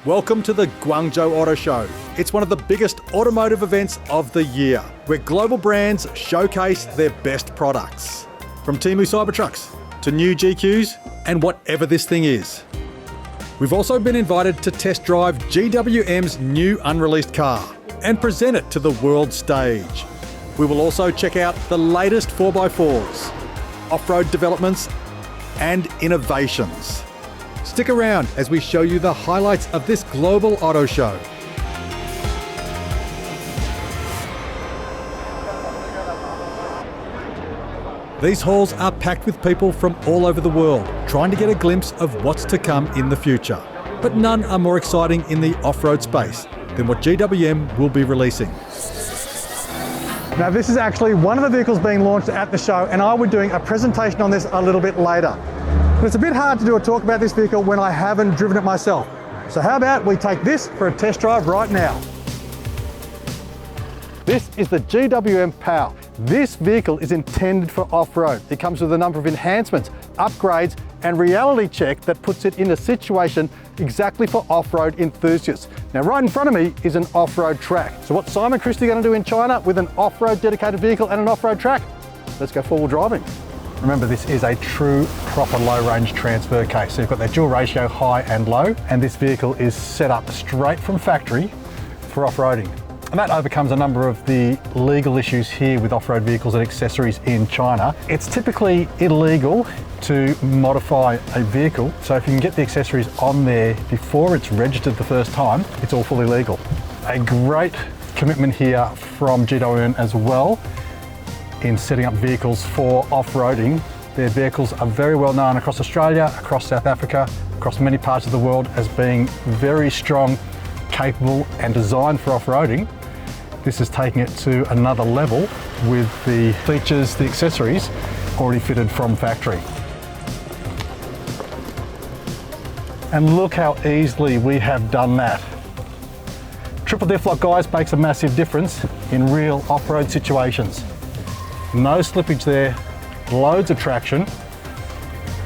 Welcome to the Guangzhou Auto Show. It's one of the biggest automotive events of the year, where global brands showcase their best products. From Temu Cybertrucks to new GQs and whatever this thing is. We've also been invited to test drive GWM's new Unreleased car and present it to the world stage. We will also check out the latest 4x4s, off-road developments and innovations. Stick around as we show you the highlights of this global auto show. These halls are packed with people from all over the world, trying to get a glimpse of what's to come in the future. But none are more exciting in the off-road space than what GWM will be releasing. Now this is actually one of the vehicles being launched at the show, and I will be doing a presentation on this a little bit later. But it's a bit hard to do a talk about this vehicle when I haven't driven it myself. So how about we take this for a test drive right now. This is the GWM Poer. This vehicle is intended for off-road. It comes with a number of enhancements, upgrades, and reality check that puts it in a situation exactly for off-road enthusiasts. Now right in front of me is an off-road track. So what's Simon Christie going to do in China with an off-road dedicated vehicle and an off-road track? Let's go four-wheel driving. Remember, this is a true proper low-range transfer case. So you've got that dual ratio high and low, and this vehicle is set up straight from factory for off-roading. And that overcomes a number of the legal issues here with off-road vehicles and accessories in China. It's typically illegal to modify a vehicle, so if you can get the accessories on there before it's registered the first time, it's all fully legal. A great commitment here from GWM as well in setting up vehicles for off-roading. Their vehicles are very well known across Australia, across South Africa, across many parts of the world as being very strong, capable and designed for off-roading. This is taking it to another level with the features, the accessories already fitted from factory. And look how easily we have done that. Triple diff lock, guys, makes a massive difference in real off-road situations. No slippage there, loads of traction.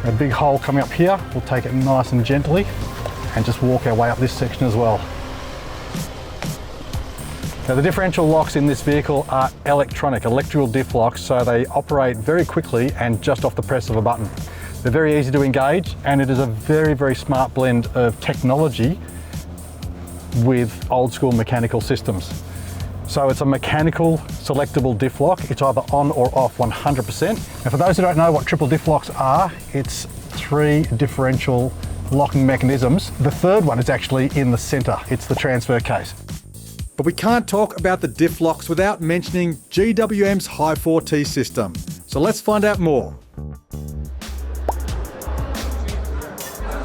A big hole coming up here, we'll take it nice and gently and just walk our way up this section as well. Now the differential locks in this vehicle are electrical diff locks, so they operate very quickly and just off the press of a button. They're very easy to engage, and it is a very, very smart blend of technology with old school mechanical systems. So it's a mechanical selectable diff lock. It's either on or off 100%. And for those who don't know what triple diff locks are, it's three differential locking mechanisms. The third one is actually in the center. It's the transfer case. But we can't talk about the diff locks without mentioning GWM's High 4T system. So let's find out more.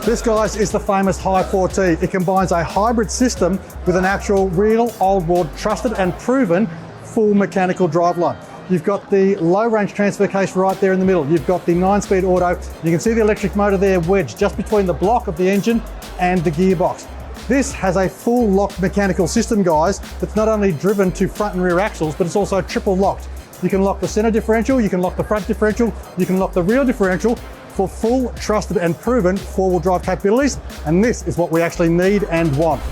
This, guys, is the famous High 4T. It combines a hybrid system with an actual real old world trusted and proven full mechanical driveline. You've got the low range transfer case right there in the middle. You've got the 9-speed auto. You can see the electric motor there wedged just between the block of the engine and the gearbox. This has a full locked mechanical system, guys, that's not only driven to front and rear axles, but it's also triple locked. You can lock the center differential, you can lock the front differential, you can lock the rear differential for full, trusted and proven four-wheel drive capabilities. And this is what we actually need and want.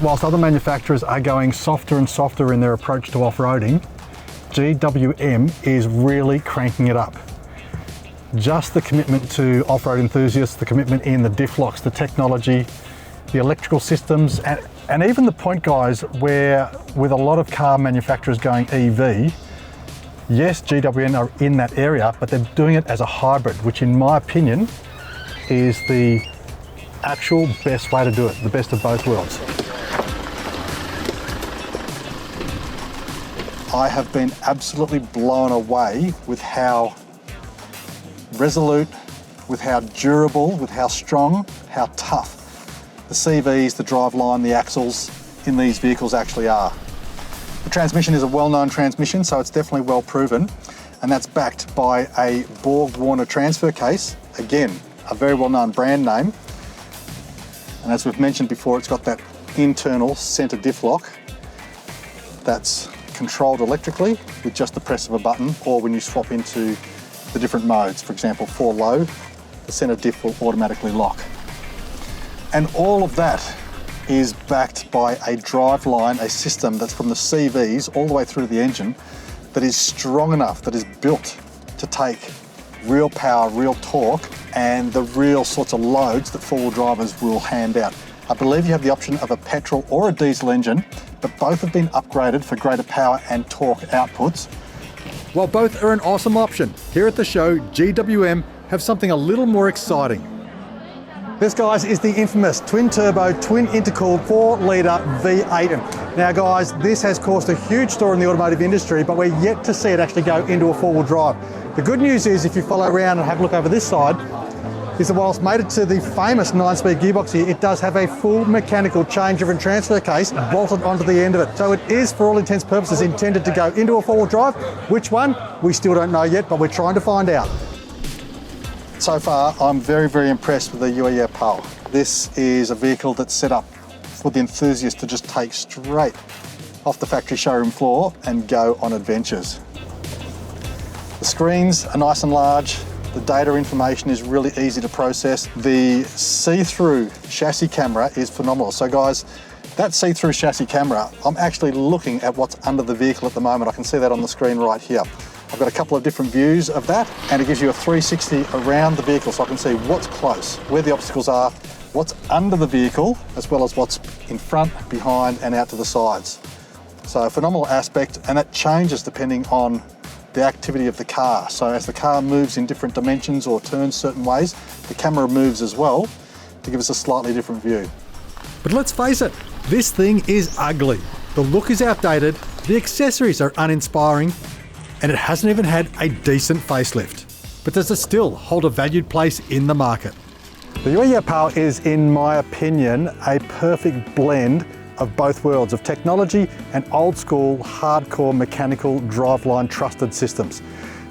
Whilst other manufacturers are going softer and softer in their approach to off-roading, GWM is really cranking it up. Just the commitment to off-road enthusiasts, the commitment in the diff locks, the technology, the electrical systems, and even the point, guys, where with a lot of car manufacturers going EV, yes, GWM are in that area, but they're doing it as a hybrid, which in my opinion is the actual best way to do it, the best of both worlds. I have been absolutely blown away with how resolute, with how durable, with how strong, how tough the CVs, the driveline, the axles in these vehicles actually are. The transmission is a well-known transmission, so it's definitely well proven, and that's backed by a Borg-Warner transfer case. Again, a very well-known brand name. And as we've mentioned before, it's got that internal center diff lock that's controlled electrically with just the press of a button, or when you swap into the different modes. For example, for low, the center diff will automatically lock. And all of that is backed by a drive line, a system that's from the CVs all the way through to the engine that is strong enough, that is built to take real power, real torque, and the real sorts of loads that four-wheel drivers will hand out. I believe you have the option of a petrol or a diesel engine, but both have been upgraded for greater power and torque outputs. While both are an awesome option, here at the show, GWM have something a little more exciting. This, guys, is the infamous twin-turbo, twin-intercooled 4-litre V8. Now, guys, this has caused a huge stir in the automotive industry, but we're yet to see it actually go into a four-wheel drive. The good news is, if you follow around and have a look over this side, is that whilst made it to the famous 9-speed gearbox here, it does have a full mechanical changeover and transfer case bolted onto the end of it. So it is, for all intents and purposes, intended to go into a four-wheel drive. Which one? We still don't know yet, but we're trying to find out. So far, I'm very, very impressed with the GWM Poer. This is a vehicle that's set up for the enthusiast to just take straight off the factory showroom floor and go on adventures. The screens are nice and large. The data information is really easy to process. The see-through chassis camera is phenomenal. So guys, that see-through chassis camera, I'm actually looking at what's under the vehicle at the moment. I can see that on the screen right here. I've got a couple of different views of that, and it gives you a 360 around the vehicle, so I can see what's close, where the obstacles are, what's under the vehicle, as well as what's in front, behind, and out to the sides. So a phenomenal aspect, and that changes depending on the activity of the car. So as the car moves in different dimensions or turns certain ways, the camera moves as well to give us a slightly different view. But let's face it, this thing is ugly. The look is outdated, the accessories are uninspiring, and it hasn't even had a decent facelift. But does it still hold a valued place in the market? The GWM Poer is, in my opinion, a perfect blend of both worlds of technology and old school, hardcore mechanical driveline trusted systems.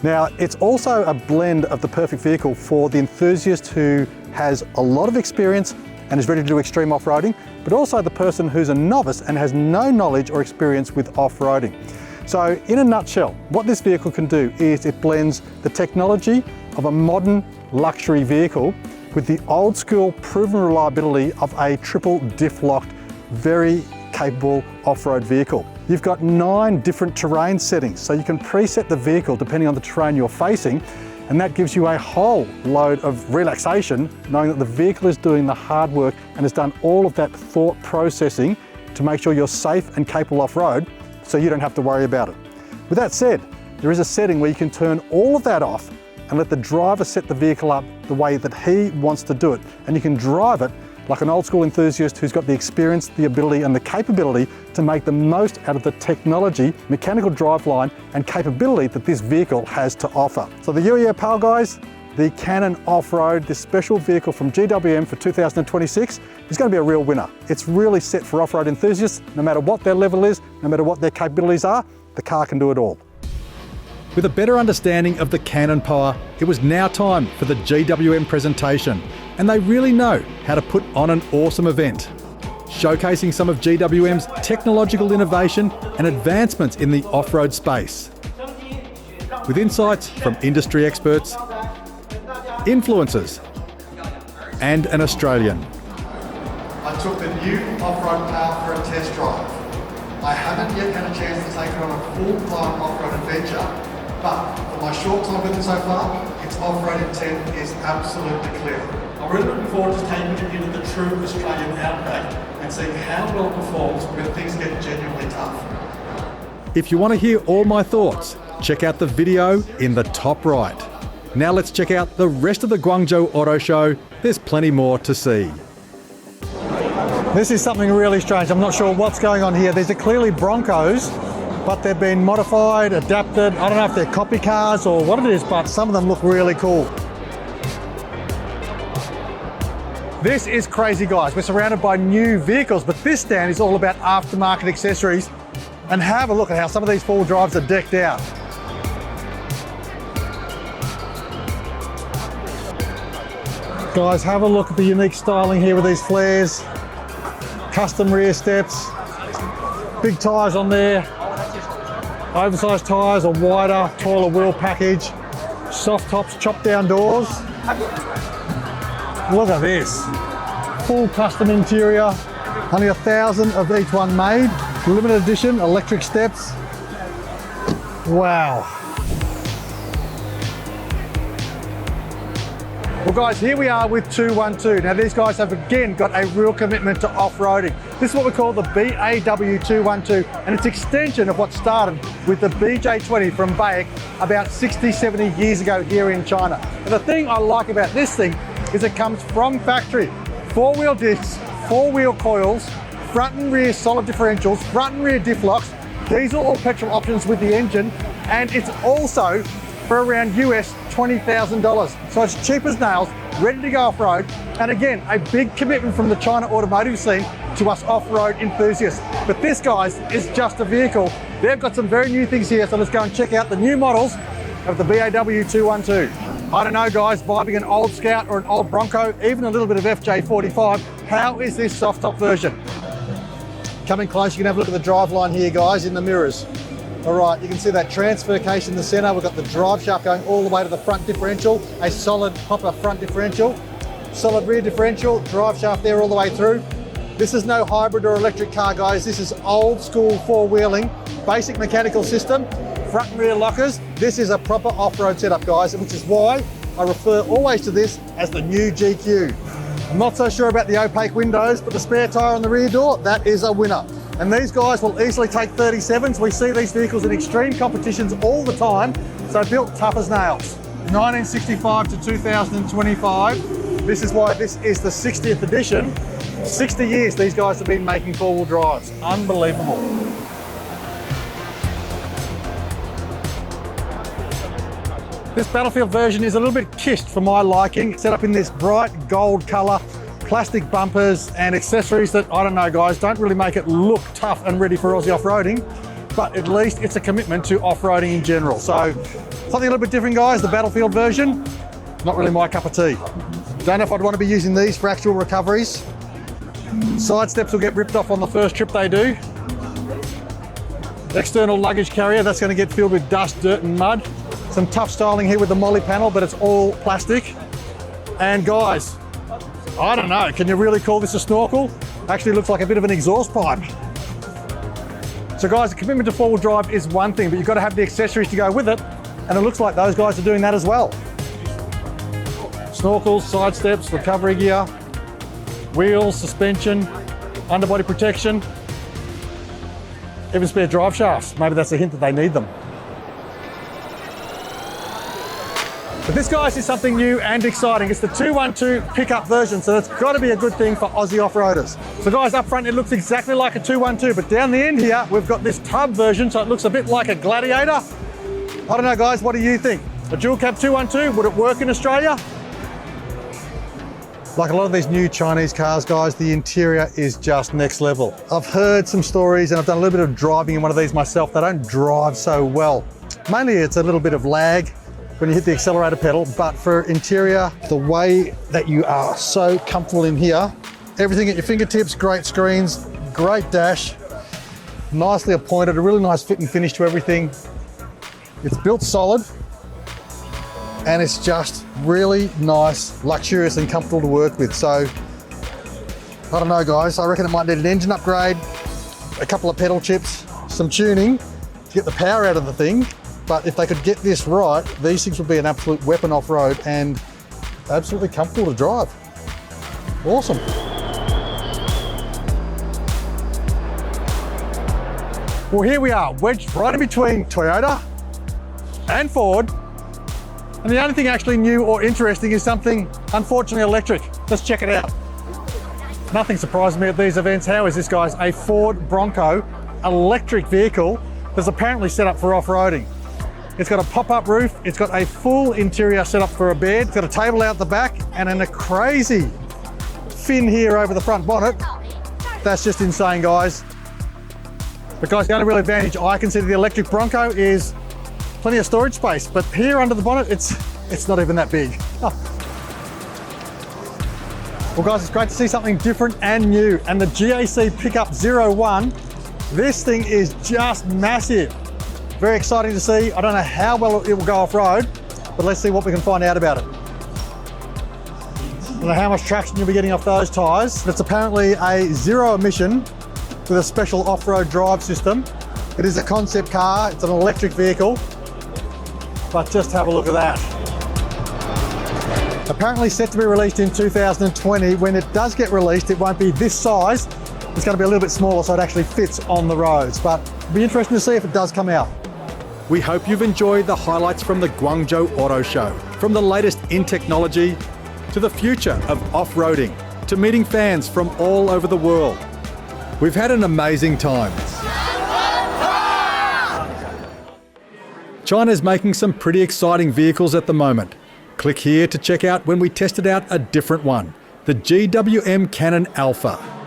Now, it's also a blend of the perfect vehicle for the enthusiast who has a lot of experience and is ready to do extreme off-roading, but also the person who's a novice and has no knowledge or experience with off-roading. So in a nutshell, what this vehicle can do is it blends the technology of a modern luxury vehicle with the old school proven reliability of a triple diff locked, very capable off-road vehicle. You've got 9 different terrain settings, so you can preset the vehicle depending on the terrain you're facing, and that gives you a whole load of relaxation knowing that the vehicle is doing the hard work and has done all of that thought processing to make sure you're safe and capable off-road, so you don't have to worry about it. With that said, there is a setting where you can turn all of that off and let the driver set the vehicle up the way that he wants to do it. And you can drive it like an old school enthusiast who's got the experience, the ability and the capability to make the most out of the technology, mechanical driveline and capability that this vehicle has to offer. So the GWM Poer, guys, the Canon Off-Road, this special vehicle from GWM for 2026 is going to be a real winner. It's really set for off-road enthusiasts. No matter what their level is, no matter what their capabilities are, the car can do it all. With a better understanding of the Canon Poer, it was now time for the GWM presentation, and they really know how to put on an awesome event, showcasing some of GWM's technological innovation and advancements in the off-road space, with insights from industry experts, influencers, and an Australian. I took the new Off-Road Poer for a test drive. I haven't yet had a chance to take it on a full-time off-road adventure, but for my short time with it so far, its off-road intent is absolutely clear. I'm really looking forward to taking it into the true Australian outback and seeing how well it performs when things get genuinely tough. If you want to hear all my thoughts, check out the video in the top right. Now let's check out the rest of the Guangzhou Auto Show. There's plenty more to see. This is something really strange. I'm not sure what's going on here. These are clearly Broncos, but they've been modified, adapted. I don't know if they're copy cars or what it is, but some of them look really cool. This is crazy, guys. We're surrounded by new vehicles, but this stand is all about aftermarket accessories. And have a look at how some of these four-wheel drives are decked out. Guys, have a look at the unique styling here with these flares, custom rear steps, big tyres on there, oversized tyres, a wider, taller wheel package, soft tops, chopped down doors. Look at this. full custom interior. Only 1,000 of each one made. Limited edition, electric steps. Wow. Well guys, here we are with 212. Now these guys have again got a real commitment to off-roading. This is what we call the BAW 212, and it's an extension of what started with the BJ20 from BAC about 60, 70 years ago here in China. And the thing I like about this thing is it comes from factory. 4-wheel discs, 4-wheel coils, front and rear solid differentials, front and rear diff locks, diesel or petrol options with the engine, and it's also for around US $20,000. So it's cheap as nails, ready to go off-road, and again, a big commitment from the China automotive scene to us off-road enthusiasts. But this, guys, is just a vehicle. They've got some very new things here, so let's go and check out the new models of the BAW 212. I don't know, guys, vibing an old Scout or an old Bronco, even a little bit of FJ45, how is this soft-top version? Coming close, you can have a look at the drive line here, guys, in the mirrors. All right, you can see that transfer case in the center. We've got the drive shaft going all the way to the front differential, a solid hopper front differential, solid rear differential, drive shaft there all the way through. This is no hybrid or electric car, guys. This is old school four-wheeling, basic mechanical system, front and rear lockers. This is a proper off-road setup, guys, which is why I refer always to this as the new GQ. I'm not so sure about the opaque windows, but the spare tire on the rear door, that is a winner. And these guys will easily take 37s. We see these vehicles in extreme competitions all the time, so built tough as nails. 1965 to 2025. This is why this is the 60th edition. 60 years these guys have been making four-wheel drives. Unbelievable. This Battlefield version is a little bit kissed for my liking, set up in this bright gold color, plastic bumpers and accessories that, I don't know guys, don't really make it look tough and ready for Aussie off-roading, but at least it's a commitment to off-roading in general. So something a little bit different, guys. The Battlefield version, not really my cup of tea. Don't know if I'd want to be using these for actual recoveries. Side steps will get ripped off on the first trip they do. External luggage carrier, that's going to get filled with dust, dirt and mud. Some tough styling here with the molly panel, but it's all plastic. And guys, I don't know, can you really call this a snorkel? Actually looks like a bit of an exhaust pipe. So guys, the commitment to four-wheel drive is one thing, but you've got to have the accessories to go with it, and it looks like those guys are doing that as well. Snorkels, side steps, recovery gear, wheels, suspension, underbody protection, even spare drive shafts. Maybe that's a hint that they need them. But this, guys, is something new and exciting. It's the 212 pickup version, so that's got to be a good thing for Aussie off-roaders. So guys, up front it looks exactly like a 212, but down the end here we've got this tub version, so it looks a bit like a Gladiator. I don't know, guys, what do you think? A dual cab 212, would it work in Australia? Like a lot of these new Chinese cars, guys, the interior is just next level. I've heard some stories and I've done a little bit of driving in one of these myself. They don't drive so well. Mainly it's a little bit of lag when you hit the accelerator pedal, but for interior, the way that you are so comfortable in here, everything at your fingertips, great screens, great dash, nicely appointed, a really nice fit and finish to everything. It's built solid, and it's just really nice, luxurious and comfortable to work with. So, I don't know guys, I reckon it might need an engine upgrade, a couple of pedal chips, some tuning to get the power out of the thing. But if they could get this right, these things would be an absolute weapon off-road and absolutely comfortable to drive. Awesome. Well, here we are, wedged right in between Toyota and Ford. And the only thing actually new or interesting is something, unfortunately, electric. Let's check it out. Nothing surprises me at these events. How is this, guys? A Ford Bronco electric vehicle that's apparently set up for off-roading. It's got a pop-up roof, it's got a full interior setup for a bed, it's got a table out the back, and then a crazy fin here over the front bonnet. That's just insane, guys. But guys, the only real advantage I consider the electric Bronco is plenty of storage space, but here under the bonnet, it's not even that big. Oh. Well guys, it's great to see something different and new, and the GAC Pickup 01, this thing is just massive. Very exciting to see. I don't know how well it will go off-road, but let's see what we can find out about it. don't know how much traction you'll be getting off those tyres. It's apparently a zero emission with a special off-road drive system. It is a concept car, it's an electric vehicle, but just have a look at that. Apparently set to be released in 2020. When it does get released, it won't be this size. It's going to be a little bit smaller so it actually fits on the roads, but it'll be interesting to see if it does come out. We hope you've enjoyed the highlights from the Guangzhou Auto Show. From the latest in technology, to the future of off-roading, to meeting fans from all over the world. We've had an amazing time. China's making some pretty exciting vehicles at the moment. Click here to check out when we tested out a different one, the GWM Cannon Alpha.